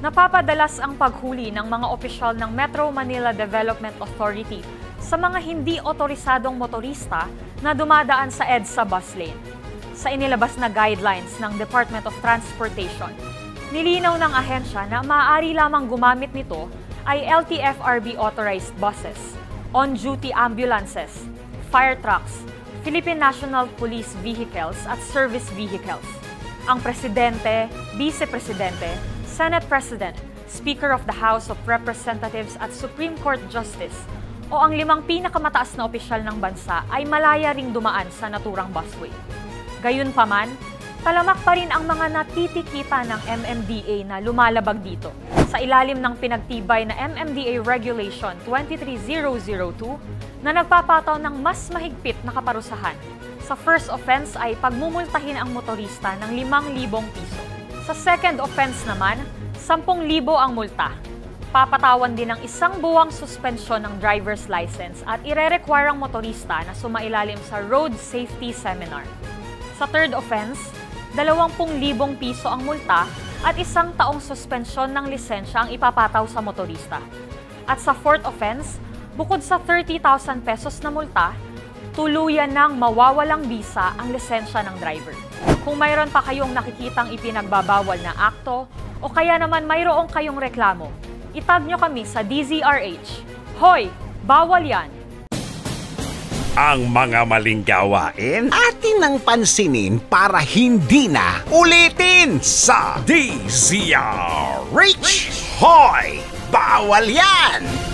Napapadalas ang paghuli ng mga opisyal ng Metro Manila Development Authority sa mga hindi otorisadong motorista na dumadaan sa EDSA bus lane. Sa inilabas na guidelines ng Department of Transportation, nilinaw ng ahensya na maaari lamang gumamit nito ay LTFRB authorized buses, on-duty ambulances, fire trucks, Philippine National Police vehicles at service vehicles. Ang Presidente, Vice-Presidente, Senate President, Speaker of the House of Representatives at Supreme Court Justice o ang 5 pinakamataas na opisyal ng bansa ay malaya ring dumaan sa naturang busway. Gayunpaman, talamak pa rin ang mga natitikita ng MMDA na lumalabag dito. Sa ilalim ng pinagtibay na MMDA Regulation 23002 na nagpapataw ng mas mahigpit na kaparusahan. Sa first offense ay pagmumultahin ang motorista ng 5,000 piso. Sa second offense naman, 10,000 ang multa. Papatawan din ng 1 buwang suspensyon ng driver's license at ire-require ang motorista na sumailalim sa road safety seminar. Sa third offense, 20,000 piso ang multa at 1 taong suspensyon ng lisensya ang ipapataw sa motorista. At sa fourth offense, bukod sa 30,000 pesos na multa, tuluyan nang mawawalang bisa ang lisensya ng driver. Kung mayroon pa kayong nakikitang ipinagbabawal na akto o kaya naman mayroong kayong reklamo, itag nyo kami sa DZRH. Hoy! Bawal yan! Ang mga maling gawain atin ang pansinin para hindi na ulitin sa DZRH. Hoy! Bawal yan!